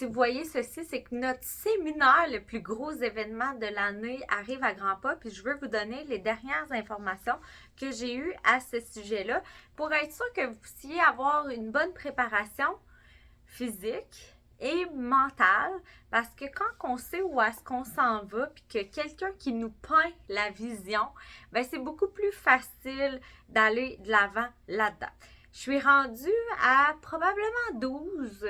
si vous voyez ceci, c'est que notre séminaire, le plus gros événement de l'année, arrive à grands pas. Puis je veux vous donner les dernières informations que j'ai eues à ce sujet-là pour être sûr que vous puissiez avoir une bonne préparation physique et mentale, parce que quand on sait où est-ce qu'on s'en va, puis que quelqu'un qui nous peint la vision, ben c'est beaucoup plus facile d'aller de l'avant là-dedans. Je suis rendue à probablement 12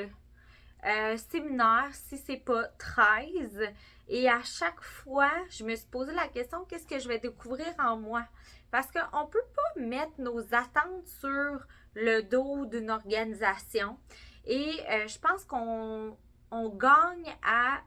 séminaires, si c'est pas 13, et à chaque fois, je me suis posé la question, qu'est-ce que je vais découvrir en moi? Parce qu'on peut pas mettre nos attentes sur le dos d'une organisation. Et je pense qu'on gagne à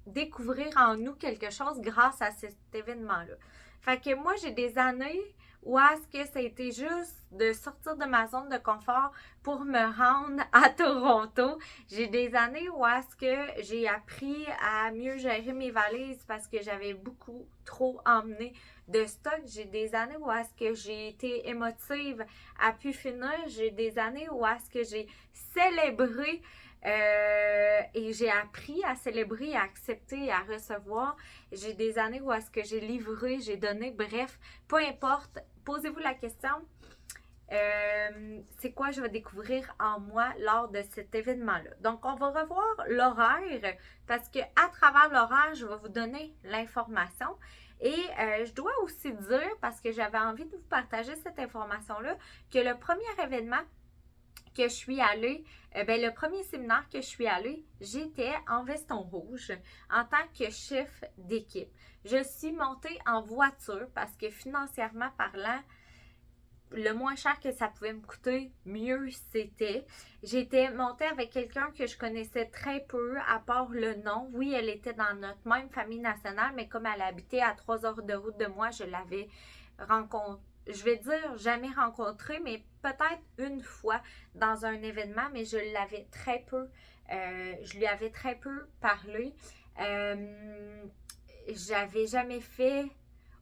découvrir en nous quelque chose grâce à cet événement-là. Fait que moi, j'ai des années où est-ce que ça a été juste de sortir de ma zone de confort pour me rendre à Toronto. J'ai des années où est-ce que j'ai appris à mieux gérer mes valises parce que j'avais beaucoup trop emmené de stock. J'ai des années où est-ce que j'ai été émotive à pu finir. J'ai des années où est-ce que j'ai célébré et j'ai appris à célébrer, à accepter, à recevoir. J'ai des années où est-ce que j'ai livré, j'ai donné, bref, peu importe, posez-vous la question, c'est quoi je vais découvrir en moi lors de cet événement-là. Donc, on va revoir l'horaire parce que à travers l'horaire, je vais vous donner l'information. Et je dois aussi dire, parce que j'avais envie de vous partager cette information-là, que le premier événement que je suis allée, le premier séminaire que je suis allée, j'étais en veston rouge en tant que chef d'équipe. Je suis montée en voiture parce que financièrement parlant, le moins cher que ça pouvait me coûter, mieux c'était. J'étais montée avec quelqu'un que je connaissais très peu, à part le nom. Oui, elle était dans notre même famille nationale, mais comme elle habitait à 3 heures de route de moi, je l'avais rencontrée. Je vais dire jamais rencontré, mais peut-être une fois dans un événement, mais je l'avais très peu, je lui avais très peu parlé. J'avais jamais fait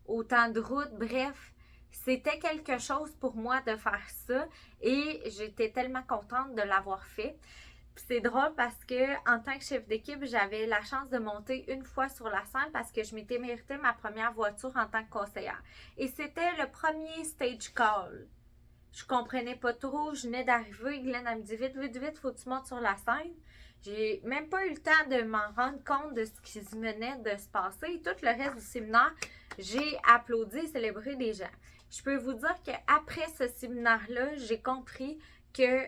autant de routes, bref, c'était quelque chose pour moi de faire ça et j'étais tellement contente de l'avoir fait. C'est drôle parce que en tant que chef d'équipe, j'avais la chance de monter une fois sur la scène parce que je m'étais mérité ma première voiture en tant que conseillère. Et c'était le premier stage call. Je comprenais pas trop, je venais d'arriver, Glenn elle me dit vite, vite, vite, faut que tu montes sur la scène. J'ai même pas eu le temps de m'en rendre compte de ce qui venait de se passer. Et tout le reste du séminaire, j'ai applaudi et célébré des gens. Je peux vous dire qu'après ce séminaire-là, j'ai compris que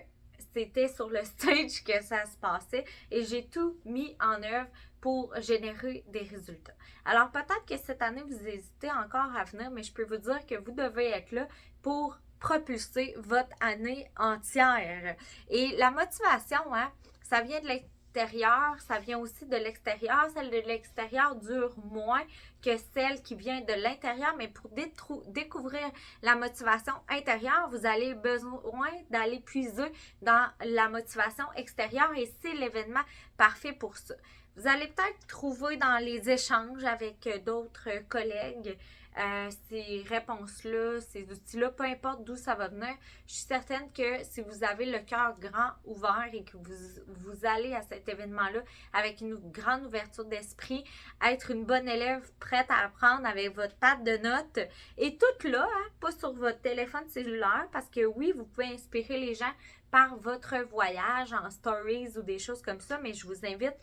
c'était sur le stage que ça se passait et j'ai tout mis en œuvre pour générer des résultats. Alors peut-être que cette année, vous hésitez encore à venir, mais je peux vous dire que vous devez être là pour propulser votre année entière. Et la motivation, hein, ça vient de l'extérieur, ça vient aussi de l'extérieur. Celle de l'extérieur dure moins que celle qui vient de l'intérieur, mais pour découvrir la motivation intérieure, vous avez besoin d'aller puiser dans la motivation extérieure et c'est l'événement parfait pour ça. Vous allez peut-être trouver dans les échanges avec d'autres collègues ces réponses-là, ces outils-là, peu importe d'où ça va venir. Je suis certaine que si vous avez le cœur grand ouvert et que vous allez à cet événement-là avec une grande ouverture d'esprit, être une bonne élève prête à apprendre avec votre pad de notes et tout là, hein, pas sur votre téléphone cellulaire, parce que oui, vous pouvez inspirer les gens par votre voyage en stories ou des choses comme ça, mais je vous invite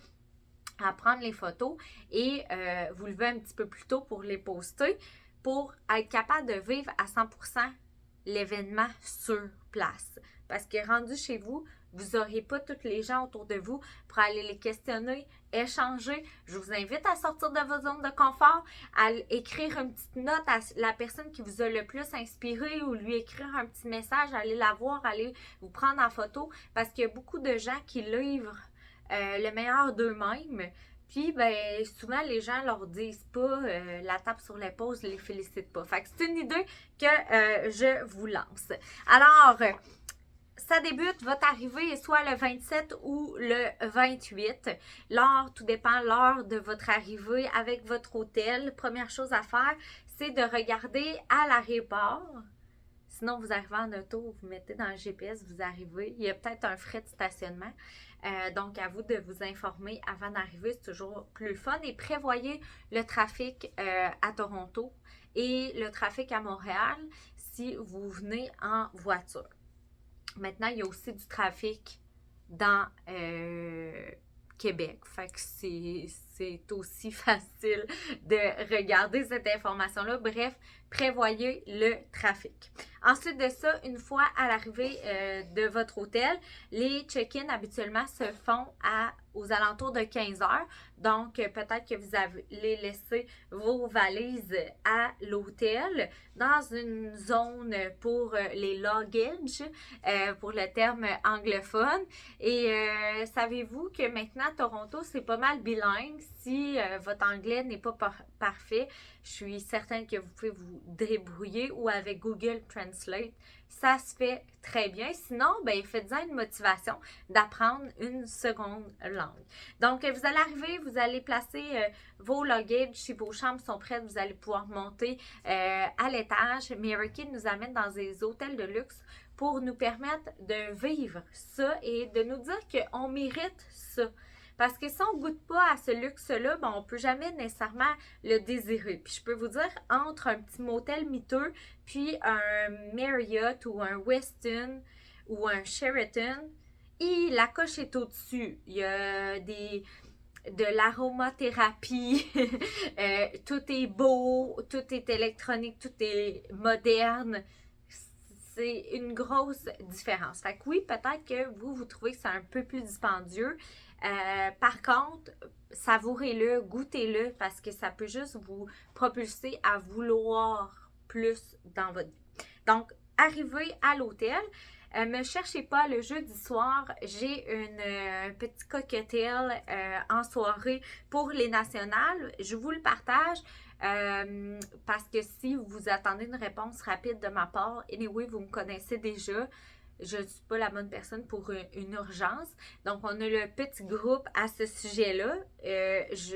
à prendre les photos et vous lever un petit peu plus tôt pour les poster pour être capable de vivre à 100% l'événement sur place. Parce que rendu chez vous, vous n'aurez pas tous les gens autour de vous pour aller les questionner, échanger. Je vous invite à sortir de votre zone de confort, à écrire une petite note à la personne qui vous a le plus inspiré ou lui écrire un petit message, aller la voir, aller vous prendre en photo parce qu'il y a beaucoup de gens qui livrent le meilleur d'eux-mêmes. Puis, ben, souvent, les gens leur disent pas la tape sur l'épaule, je les félicite pas. Fait que c'est une idée que je vous lance. Alors, ça débute, votre arrivée est soit le 27 ou le 28. L'heure, tout dépend l'heure de votre arrivée avec votre hôtel. Première chose à faire, c'est de regarder à l'aéroport. Sinon, vous arrivez en auto, vous mettez dans le GPS, vous arrivez. Il y a peut-être un frais de stationnement. Donc, à vous de vous informer avant d'arriver, c'est toujours plus fun. Et prévoyez le trafic à Toronto et le trafic à Montréal si vous venez en voiture. Maintenant, il y a aussi du trafic dans Québec. Fait que c'est aussi facile de regarder cette information-là. Bref, prévoyez le trafic. Ensuite de ça, une fois à l'arrivée de votre hôtel, les check-in habituellement se font aux alentours de 15 heures. Donc, peut-être que vous allez laisser vos valises à l'hôtel dans une zone pour les luggage, pour le terme anglophone. Et savez-vous que maintenant, Toronto, c'est pas mal bilingue. Si votre anglais n'est pas parfait, je suis certaine que vous pouvez vous débrouiller ou avec Google Translate. Ça se fait très bien. Sinon, ben, faites-en une motivation d'apprendre une seconde langue. Donc, vous allez arriver, vous allez placer vos luggage. Si vos chambres sont prêtes, vous allez pouvoir monter à l'étage. Mary Kay nous amène dans des hôtels de luxe pour nous permettre de vivre ça et de nous dire qu'on mérite ça. Parce que si on ne goûte pas à ce luxe-là, ben on ne peut jamais nécessairement le désirer. Puis je peux vous dire, entre un petit motel miteux, puis un Marriott ou un Westin ou un Sheraton, et la coche est au-dessus. Il y a de l'aromathérapie, tout est beau, tout est électronique, tout est moderne. C'est une grosse différence. Fait que oui, peut-être que vous trouvez que c'est un peu plus dispendieux. Par contre, savourez-le, goûtez-le parce que ça peut juste vous propulser à vouloir plus dans votre vie. Donc, arrivez à l'hôtel. Me cherchez pas le jeudi soir, j'ai un petit cocktail en soirée pour les nationales. Je vous le partage parce que si vous attendez une réponse rapide de ma part, anyway, vous me connaissez déjà. Je ne suis pas la bonne personne pour une urgence. Donc, on a le petit groupe à ce sujet-là.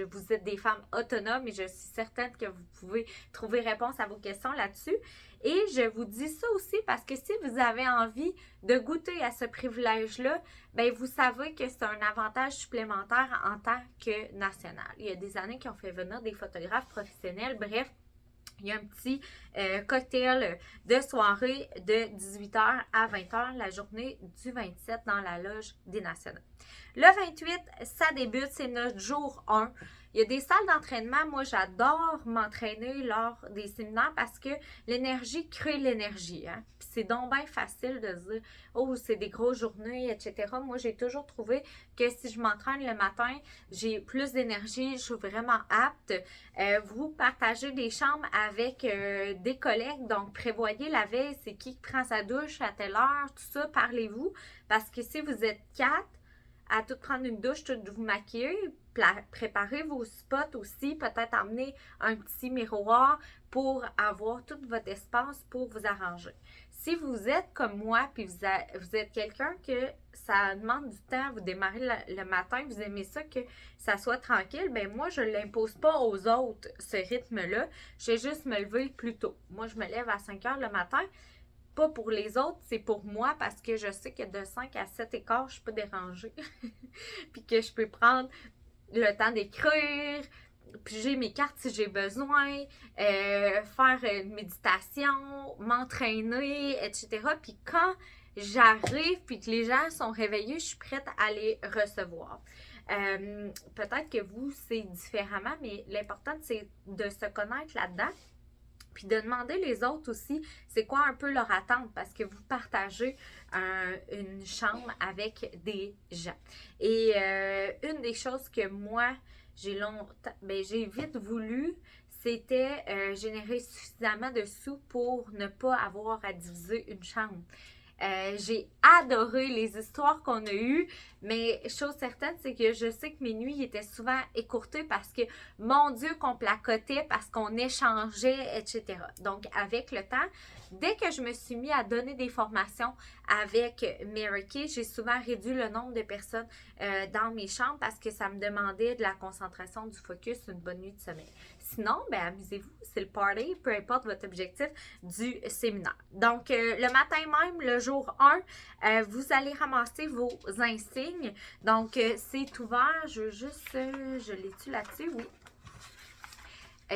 Vous êtes des femmes autonomes et je suis certaine que vous pouvez trouver réponse à vos questions là-dessus. Et je vous dis ça aussi parce que si vous avez envie de goûter à ce privilège-là, bien, vous savez que c'est un avantage supplémentaire en tant que national. Il y a des années qui ont fait venir des photographes professionnels. Bref, il y a un petit cocktail de soirée de 18h à 20h la journée du 27 dans la loge des Nationaux. Le 28, ça débute, c'est notre jour 1. Il y a des salles d'entraînement. Moi, j'adore m'entraîner lors des séminaires parce que l'énergie crée l'énergie. Hein? Puis c'est donc bien facile de se dire « Oh, c'est des grosses journées, etc. » Moi, j'ai toujours trouvé que si je m'entraîne le matin, j'ai plus d'énergie, je suis vraiment apte. Vous partagez des chambres avec des collègues, donc prévoyez la veille, c'est qui prend sa douche à telle heure, tout ça, parlez-vous. Parce que si vous êtes 4 à tout prendre une douche, tout vous maquiller, préparez vos spots aussi, peut-être emmener un petit miroir pour avoir tout votre espace pour vous arranger. Si vous êtes comme moi, puis vous êtes quelqu'un que ça demande du temps, vous démarrez le matin, vous aimez ça que ça soit tranquille, bien moi, je ne l'impose pas aux autres, ce rythme-là. Je vais juste me lever plus tôt. Moi, je me lève à 5 heures le matin. Pas pour les autres, c'est pour moi parce que je sais que de 5 à 7 écarts, je suis pas dérangée. Puis que je peux prendre le temps d'écrire, piger mes cartes si j'ai besoin, faire une méditation, m'entraîner, etc. Puis quand j'arrive puis que les gens sont réveillés, je suis prête à les recevoir. Peut-être que vous, c'est différemment, mais l'important, c'est de se connaître là-dedans. Puis de demander les autres aussi, c'est quoi un peu leur attente parce que vous partagez une chambre avec des gens. Et une des choses que moi, j'ai vite voulu, c'était générer suffisamment de sous pour ne pas avoir à diviser une chambre. J'ai adoré les histoires qu'on a eues, mais chose certaine, c'est que je sais que mes nuits étaient souvent écourtées parce que, mon Dieu, qu'on placotait, parce qu'on échangeait, etc. Donc, avec le temps, dès que je me suis mis à donner des formations avec Mary Kay, j'ai souvent réduit le nombre de personnes dans mes chambres parce que ça me demandait de la concentration, du focus, une bonne nuit de sommeil. Sinon, ben amusez-vous, c'est le party, peu importe votre objectif du séminaire. Donc, le matin même, le jour 1, vous allez ramasser vos insignes. Donc, c'est ouvert. Je veux juste, je l'ai-tu là-dessus? Oui.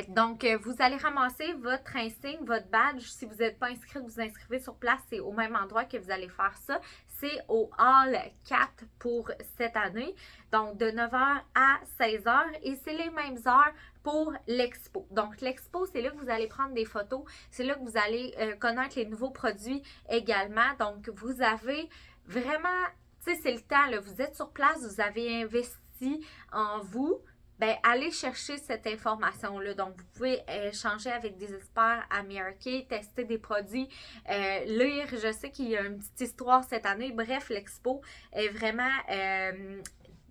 Donc, vous allez ramasser votre insigne, votre badge. Si vous n'êtes pas inscrit, vous inscrivez sur place. C'est au même endroit que vous allez faire ça. C'est au Hall 4 pour cette année. Donc, de 9h à 16h. Et c'est les mêmes heures pour l'expo. Donc, l'expo, c'est là que vous allez prendre des photos. C'est là que vous allez connaître les nouveaux produits également. Donc, vous avez vraiment, tu sais, c'est le temps, là. Vous êtes sur place, vous avez investi en vous. Ben, allez chercher cette information-là. Donc, vous pouvez échanger avec des experts à Mary Kay, tester des produits, lire. Je sais qu'il y a une petite histoire cette année. Bref, l'expo est vraiment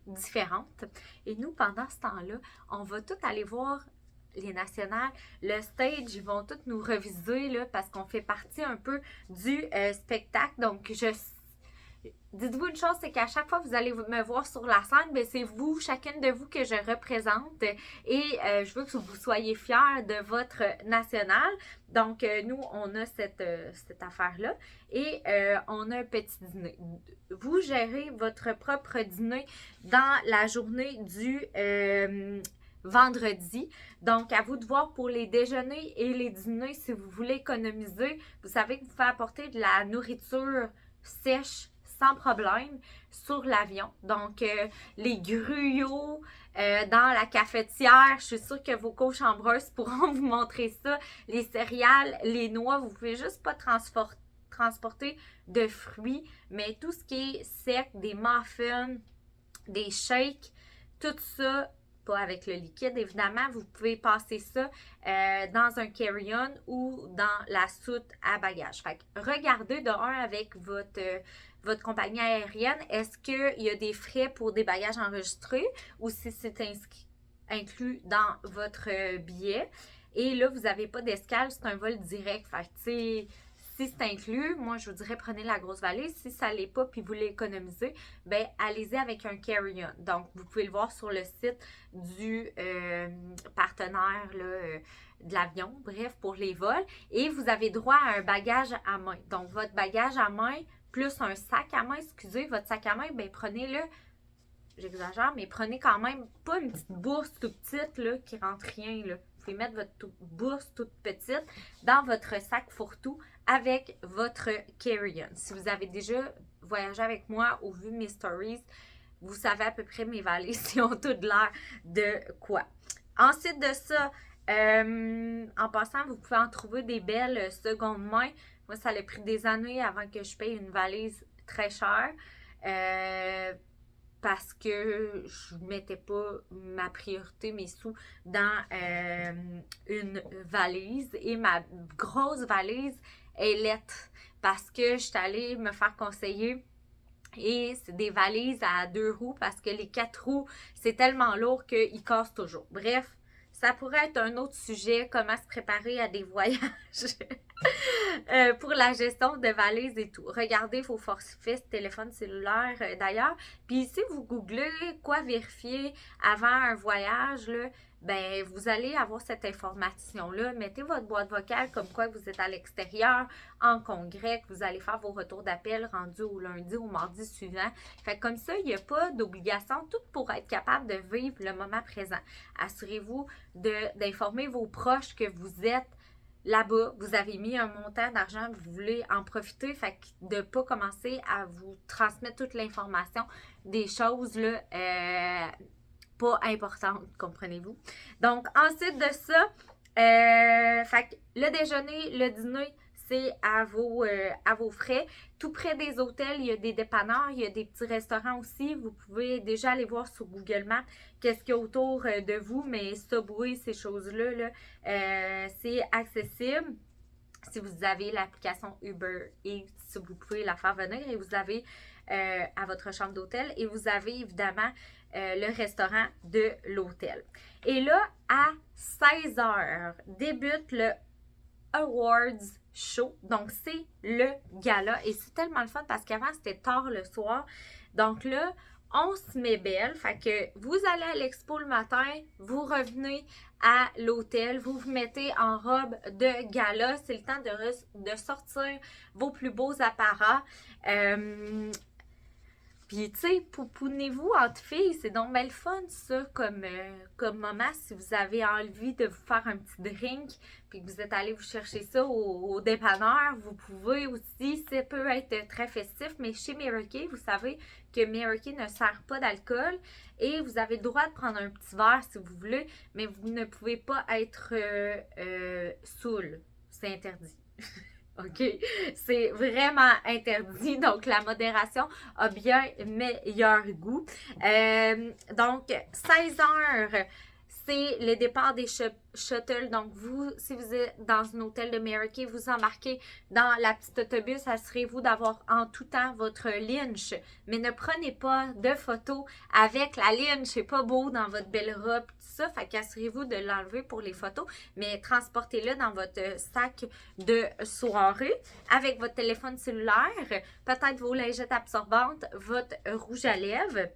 différente. Et nous, pendant ce temps-là, on va tout aller voir les nationales. Le stage, ils vont tous nous reviser là, parce qu'on fait partie un peu du spectacle. Donc, dites-vous une chose, c'est qu'à chaque fois que vous allez me voir sur la scène, bien, c'est vous, chacune de vous que je représente et je veux que vous soyez fiers de votre national. Donc, nous, on a cette affaire-là et on a un petit dîner. Vous gérez votre propre dîner dans la journée du vendredi. Donc, à vous de voir pour les déjeuners et les dîners, si vous voulez économiser, vous savez que vous pouvez apporter de la nourriture sèche sans problème sur l'avion. Donc, les gruyos dans la cafetière, je suis sûre que vos co-chambreuses pourront vous montrer ça. Les céréales, les noix, vous pouvez juste pas transporter de fruits, mais tout ce qui est sec, des muffins, des shakes, tout ça, pas avec le liquide, évidemment, vous pouvez passer ça dans un carry-on ou dans la soute à bagages. Fait que regardez de un avec votre compagnie aérienne, est-ce qu'il y a des frais pour des bagages enregistrés ou si c'est inclus dans votre billet. Et là, vous n'avez pas d'escale, c'est un vol direct. Fait que, tu sais, si c'est inclus, moi, je vous dirais, prenez la grosse valise. Si ça ne l'est pas puis vous l'économisez, ben allez-y avec un carry-on. Donc, vous pouvez le voir sur le site du partenaire là, de l'avion, bref, pour les vols. Et vous avez droit à un bagage à main. Donc, votre bagage à main plus un sac à main, excusez, votre sac à main, ben prenez-le, j'exagère, mais prenez quand même pas une petite bourse toute petite là, qui rentre rien, là. Vous pouvez mettre votre bourse toute petite dans votre sac fourre-tout avec votre carry-on. Si vous avez déjà voyagé avec moi ou vu mes stories, vous savez à peu près mes valises qui ont toutes l'air de quoi. Ensuite de ça, en passant, vous pouvez en trouver des belles seconde main. Moi, ça a pris des années avant que je paye une valise très chère parce que je ne mettais pas ma priorité, mes sous, dans une valise. Et ma grosse valise est lettre parce que je suis allée me faire conseiller. Et c'est des valises à 2 roues parce que les 4 roues, c'est tellement lourd qu'ils cassent toujours. Bref, ça pourrait être un autre sujet, comment se préparer à des voyages pour la gestion de valises et tout. Regardez vos forfaits téléphone cellulaire d'ailleurs. Puis si vous googlez quoi vérifier avant un voyage, là, ben vous allez avoir cette information-là. Mettez votre boîte vocale comme quoi vous êtes à l'extérieur, en congrès, que vous allez faire vos retours d'appel rendus au lundi ou mardi suivant. Fait que comme ça, il n'y a pas d'obligation, tout pour être capable de vivre le moment présent. Assurez-vous d'informer vos proches que vous êtes là-bas, vous avez mis un montant d'argent, vous voulez en profiter, fait que de ne pas commencer à vous transmettre toute l'information des choses là, pas importantes, comprenez-vous. Donc, ensuite de ça, fait que le déjeuner, le dîner, c'est à vos frais. Tout près des hôtels, il y a des dépanneurs, il y a des petits restaurants aussi. Vous pouvez déjà aller voir sur Google Maps qu'est-ce qu'il y a autour de vous, mais Subway, ces choses-là, là, c'est accessible. Si vous avez l'application Uber Eats, vous pouvez la faire venir et vous avez à votre chambre d'hôtel et vous avez évidemment le restaurant de l'hôtel. Et là, à 16h, débute le Awards show. Donc, c'est le gala. Et c'est tellement le fun parce qu'avant, c'était tard le soir. Donc là, on se met belle. Fait que vous allez à l'expo le matin, vous revenez à l'hôtel, vous vous mettez en robe de gala. C'est le temps de sortir vos plus beaux apparats. Puis, tu sais, poupounez-vous entre filles, c'est donc bien le fun, ça, comme moment, si vous avez envie de vous faire un petit drink, puis que vous êtes allé vous chercher ça au dépanneur, vous pouvez aussi, ça peut être très festif, mais chez Mary Kay, vous savez que Mary Kay ne sert pas d'alcool, et vous avez le droit de prendre un petit verre si vous voulez, mais vous ne pouvez pas être saoul, c'est interdit. OK? C'est vraiment interdit. Donc, la modération a bien meilleur goût. Donc, 16 heures, c'est le départ des shuttles. Donc, vous, si vous êtes dans un hôtel de Mary Kay, vous embarquez dans la petite autobus. Assurez-vous d'avoir en tout temps votre Lynch. Mais ne prenez pas de photos avec la Lynch. C'est pas beau dans votre belle robe, tout ça. Fait qu'assurez-vous de l'enlever pour les photos. Mais transportez-le dans votre sac de soirée avec votre téléphone cellulaire, peut-être vos lingettes absorbantes, votre rouge à lèvres.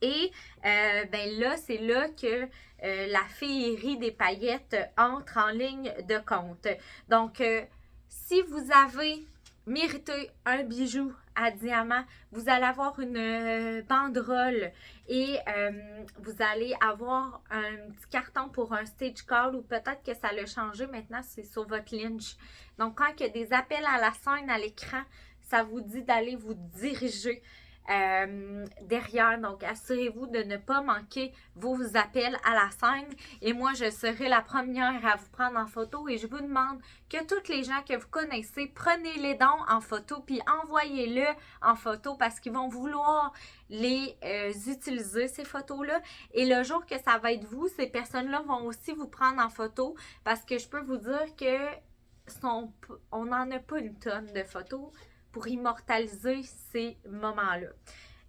Et ben là, c'est là que la féerie des paillettes entre en ligne de compte. Donc, si vous avez mérité un bijou à diamant, vous allez avoir une banderole et vous allez avoir un petit carton pour un stage call ou peut-être que ça l'a changé maintenant, c'est sur votre Lynch. Donc, quand il y a des appels à la scène à l'écran, ça vous dit d'aller vous diriger derrière. Donc, assurez-vous de ne pas manquer vos appels à la scène. Et moi, je serai la première à vous prendre en photo et je vous demande que toutes les gens que vous connaissez, prenez-les donc en photo puis envoyez-le en photo parce qu'ils vont vouloir les utiliser, ces photos-là. Et le jour que ça va être vous, ces personnes-là vont aussi vous prendre en photo parce que je peux vous dire que on n'en a pas une tonne de photos pour immortaliser ces moments-là.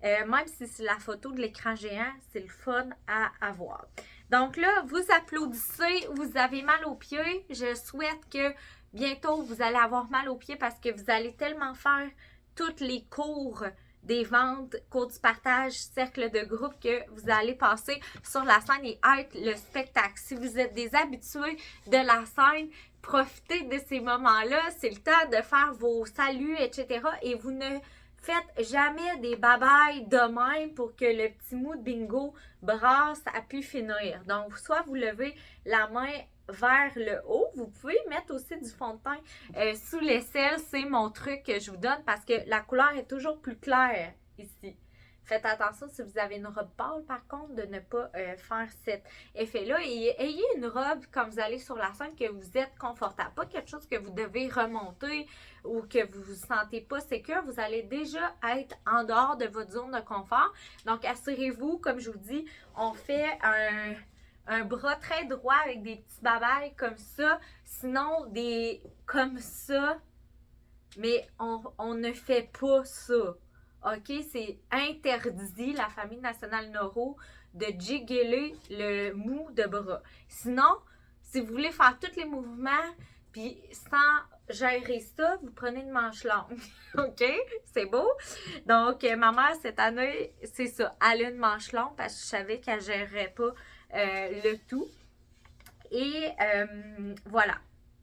Même si c'est la photo de l'écran géant, c'est le fun à avoir. Donc là, vous applaudissez, vous avez mal aux pieds. Je souhaite que bientôt, vous allez avoir mal aux pieds parce que vous allez tellement faire tous les cours des ventes, cours du partage, cercle de groupe que vous allez passer sur la scène et être le spectacle. Si vous êtes des habitués de la scène, profitez de ces moments-là. C'est le temps de faire vos saluts, etc. Et vous ne faites jamais des babayes de même pour que le petit mot de bingo brasse a pu finir. Donc, soit vous levez la main vers le haut. Vous pouvez mettre aussi du fond de teint sous l'aisselle. C'est mon truc que je vous donne parce que la couleur est toujours plus claire ici. Faites attention si vous avez une robe pâle, par contre, de ne pas faire cet effet-là. Et ayez une robe quand vous allez sur la scène que vous êtes confortable. Pas quelque chose que vous devez remonter ou que vous ne vous sentez pas sécure. Vous allez déjà être en dehors de votre zone de confort. Donc, assurez-vous, comme je vous dis, on fait un bras très droit avec des petits babayes comme ça. Sinon, des comme ça. Mais on ne fait pas ça. OK? C'est interdit, la famille nationale Noro, de jigueler le mou de bras. Sinon, si vous voulez faire tous les mouvements, puis sans gérer ça, vous prenez une manche longue. OK? C'est beau? Donc, ma mère, cette année, c'est ça. Elle a une manche longue parce que je savais qu'elle ne gérerait pas le tout. Et voilà.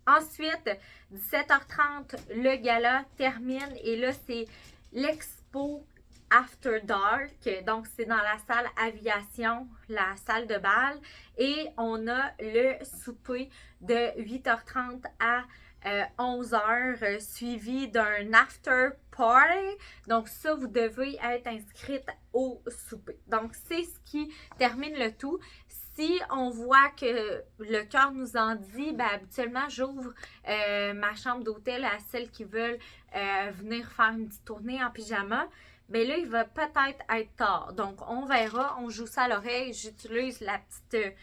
Ensuite, 17h30, le gala termine. Et là, c'est l'expo After Dark. Donc, c'est dans la salle aviation, la salle de bal. Et on a le souper de 8h30 à 11h, suivi d'un after party. Donc, ça, vous devez être inscrite au souper. Donc, c'est ce qui termine le tout. Si on voit que le cœur nous en dit, ben, habituellement, j'ouvre ma chambre d'hôtel à celles qui veulent venir faire une petite tournée en pyjama. Mais là, il va peut-être être tard. Donc, on verra. On joue ça à l'oreille. J'utilise la petite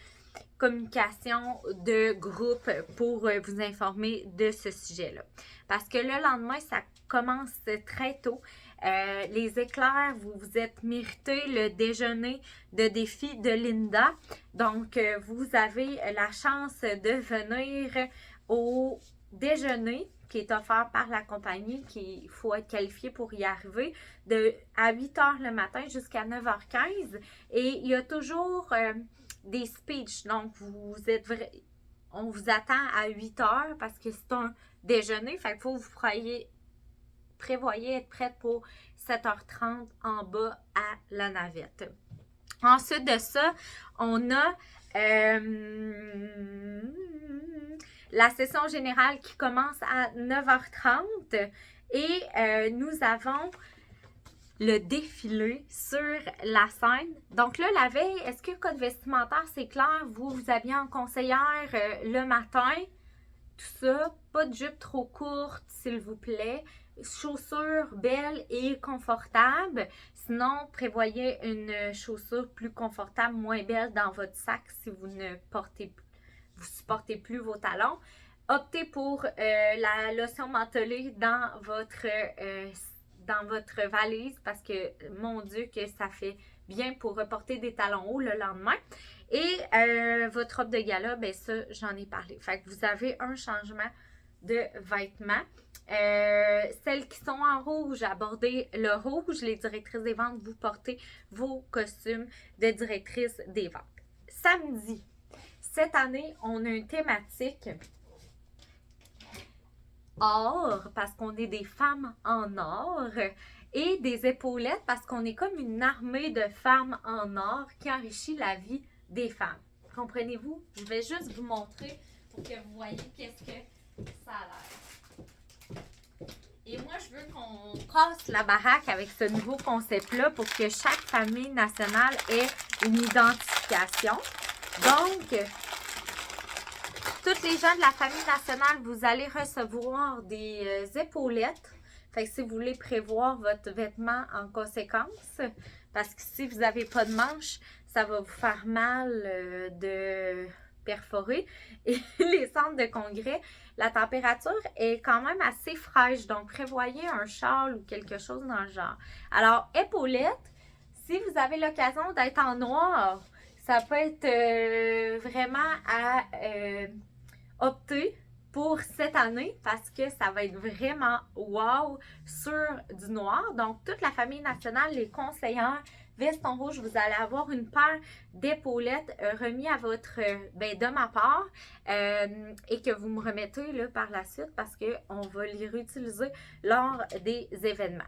communication de groupe pour vous informer de ce sujet-là. Parce que le lendemain, ça commence très tôt. Les éclairs, vous vous êtes mérité le déjeuner de défi de Linda. Donc, vous avez la chance de venir au déjeuner qui est offert par la compagnie, qu'il faut être qualifié pour y arriver, à 8 h le matin jusqu'à 9 h 15. Et il y a toujours des speeches. Donc, on vous attend à 8 h parce que c'est un déjeuner. Fait qu'il faut que vous prévoyez être prête pour 7 h 30 en bas à la navette. Ensuite de ça, on a la session générale qui commence à 9 h 30 et nous avons le défilé sur la scène. Donc là, la veille, est-ce que le code vestimentaire, c'est clair? Vous vous habillez en conseillère le matin, tout ça. Pas de jupe trop courte, s'il vous plaît. Chaussures belles et confortables. Sinon, prévoyez une chaussure plus confortable, moins belle dans votre sac si vous ne supportez plus vos talons. Optez pour la lotion mentholée dans votre valise parce que, mon Dieu, que ça fait bien pour reporter des talons hauts le lendemain. Et votre robe de gala, ben ça, j'en ai parlé. Fait que vous avez un changement de vêtements. Celles qui sont en rouge, abordez le rouge. Les directrices des ventes, vous portez vos costumes de directrice des ventes. Samedi, cette année, on a une thématique or, parce qu'on est des femmes en or, et des épaulettes, parce qu'on est comme une armée de femmes en or qui enrichit la vie des femmes. Comprenez-vous? Je vais juste vous montrer pour que vous voyez qu'est-ce que ça a l'air. Et moi, je veux qu'on casse la baraque avec ce nouveau concept-là pour que chaque famille nationale ait une identification. Donc, toutes les gens de la famille nationale, vous allez recevoir des épaulettes. Fait que si vous voulez prévoir votre vêtement en conséquence, parce que si vous n'avez pas de manches, ça va vous faire mal de perforer. Et les centres de congrès, la température est quand même assez fraîche. Donc, prévoyez un châle ou quelque chose dans le genre. Alors, épaulettes, si vous avez l'occasion d'être en noir, ça peut être vraiment à opter pour cette année parce que ça va être vraiment wow sur du noir. Donc, toute la famille nationale, les conseillères, veston rouge, vous allez avoir une paire d'épaulettes remis à votre, de ma part et que vous me remettez là, par la suite parce qu'on va les réutiliser lors des événements.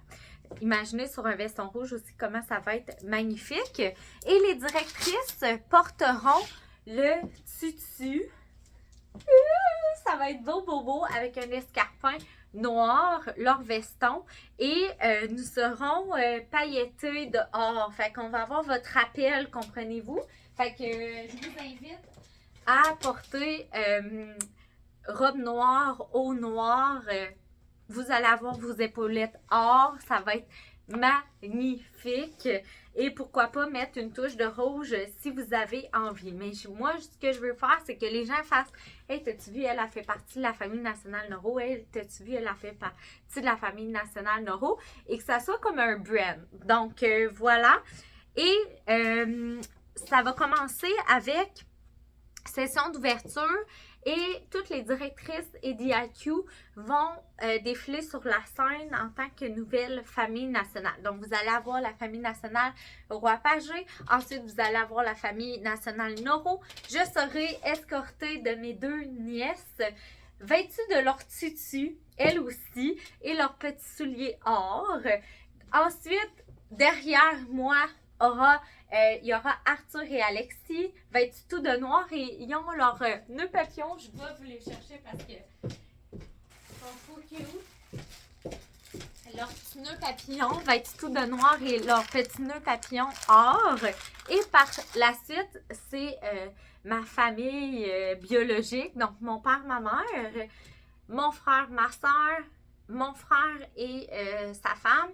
Imaginez sur un veston rouge aussi comment ça va être magnifique. Et les directrices porteront le tutu. Ça va être beau avec un escarpin noir, leur veston. Et nous serons pailletés de or. Fait qu'on va avoir votre appel, comprenez-vous? Fait que je vous invite à porter robe noire, haut noir. Vous allez avoir vos épaulettes or. Ça va être magnifique. Et pourquoi pas mettre une touche de rouge si vous avez envie. Mais moi, ce que je veux faire, c'est que les gens fassent « Hey, t'as-tu vu, elle a fait partie de la famille nationale Noro. Hey, t'as-tu vu, elle a fait partie de la famille nationale Noro. » Et que ça soit comme un brand. Donc, voilà. Et ça va commencer avec session d'ouverture. Et toutes les directrices et DIQ vont défiler sur la scène en tant que nouvelle famille nationale. Donc, vous allez avoir la famille nationale Roy-Pagé. Ensuite, vous allez avoir la famille nationale Noro. Je serai escortée de mes deux nièces, vêtues de leur tutu, elles aussi, et leurs petits souliers or. Ensuite, derrière moi, il y aura Arthur et Alexis, vêtus tout de noir et ils ont leurs nœuds papillons. Je vais vous les chercher parce que sont trop cute. Leurs petits nœuds papillons, vêtus tout de noir et leurs petits nœuds papillons or. Et par la suite, c'est ma famille biologique, donc mon père, ma mère, mon frère, ma soeur, mon frère et sa femme,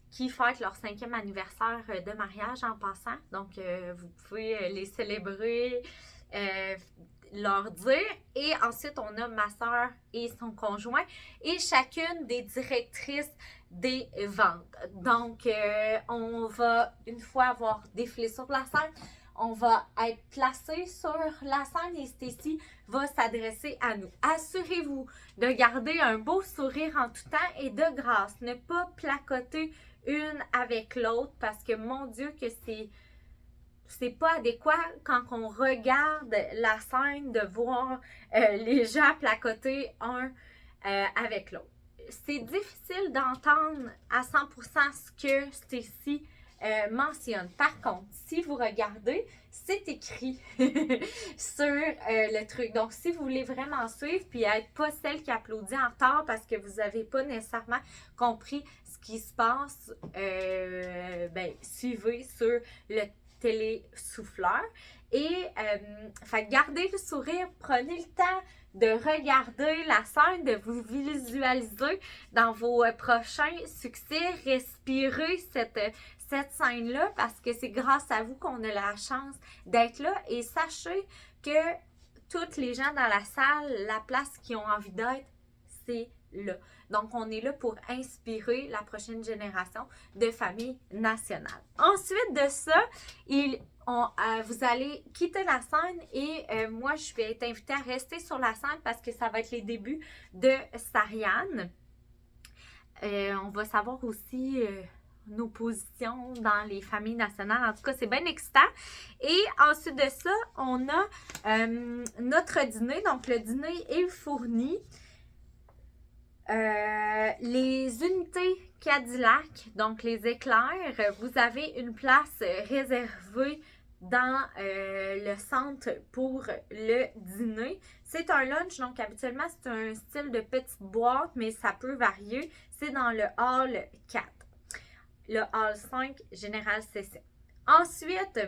qui fêtent leur 5e anniversaire de mariage en passant. Donc, vous pouvez les célébrer, leur dire. Et ensuite, on a ma soeur et son conjoint et chacune des directrices des ventes. Donc, on va, une fois avoir défilé sur la scène, on va être placé sur la scène et Stacy va s'adresser à nous. Assurez-vous de garder un beau sourire en tout temps et de grâce. Ne pas placoter une avec l'autre parce que mon Dieu que c'est pas adéquat quand on regarde la scène de voir les gens placoter un avec l'autre. C'est difficile d'entendre à 100% ce que Stacy mentionne. Par contre, si vous regardez, c'est écrit sur le truc. Donc, si vous voulez vraiment suivre puis être pas celle qui applaudit en retard parce que vous n'avez pas nécessairement compris ce qui se passe, suivez sur le télésouffleur. Et gardez le sourire, prenez le temps de regarder la scène, de vous visualiser dans vos prochains succès, respirez cette scène-là parce que c'est grâce à vous qu'on a la chance d'être là et sachez que toutes les gens dans la salle, la place qu'ils ont envie d'être, c'est là. Donc, on est là pour inspirer la prochaine génération de familles nationales. Ensuite de ça, vous allez quitter la scène et moi, je vais être invitée à rester sur la scène parce que ça va être les débuts de Sariane. On va savoir aussi nos positions dans les familles nationales. En tout cas, c'est bien excitant. Et ensuite de ça, on a notre dîner. Donc, le dîner est fourni. Les unités Cadillac, donc les éclairs, vous avez une place réservée dans le centre pour le dîner. C'est un lunch, donc habituellement c'est un style de petite boîte, mais ça peut varier. C'est dans le hall 4, le hall 5, Général Cécile. Ensuite,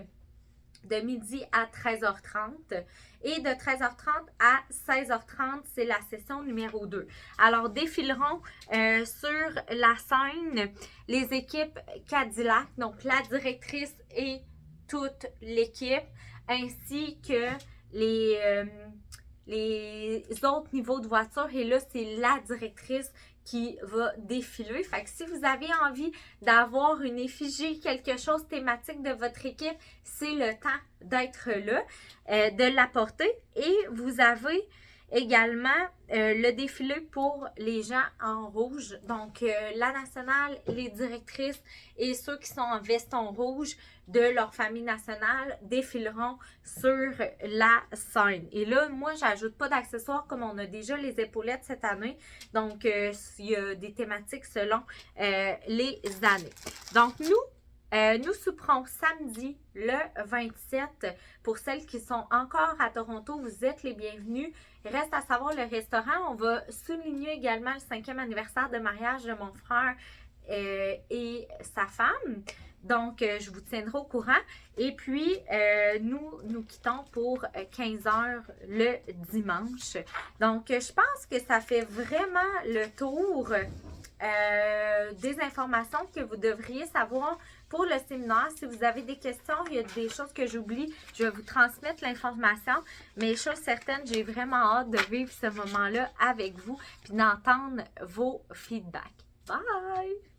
de midi à 13h30 et de 13h30 à 16h30, c'est la session numéro 2. Alors, défileront sur la scène les équipes Cadillac, donc la directrice et toute l'équipe, ainsi que les autres niveaux de voiture. Et là, c'est la directrice qui va défiler. Fait que si vous avez envie d'avoir une effigie, quelque chose thématique de votre équipe, c'est le temps d'être là, de l'apporter. Et vous avez également le défilé pour les gens en rouge. Donc, la nationale, les directrices et ceux qui sont en veston rouge de leur famille nationale défileront sur la scène. Et là, moi, j'ajoute pas d'accessoires comme on a déjà les épaulettes cette année. Donc, il y a des thématiques selon les années. Donc, nous souperons samedi le 27. Pour celles qui sont encore à Toronto, vous êtes les bienvenus. Reste à savoir le restaurant. On va souligner également le 5e anniversaire de mariage de mon frère et sa femme. Donc, je vous tiendrai au courant. Et puis, nous quittons pour 15h le dimanche. Donc, je pense que ça fait vraiment le tour des informations que vous devriez savoir pour le séminaire. Si vous avez des questions, il y a des choses que j'oublie, je vais vous transmettre l'information. Mais chose certaine, j'ai vraiment hâte de vivre ce moment-là avec vous puis d'entendre vos feedbacks. Bye!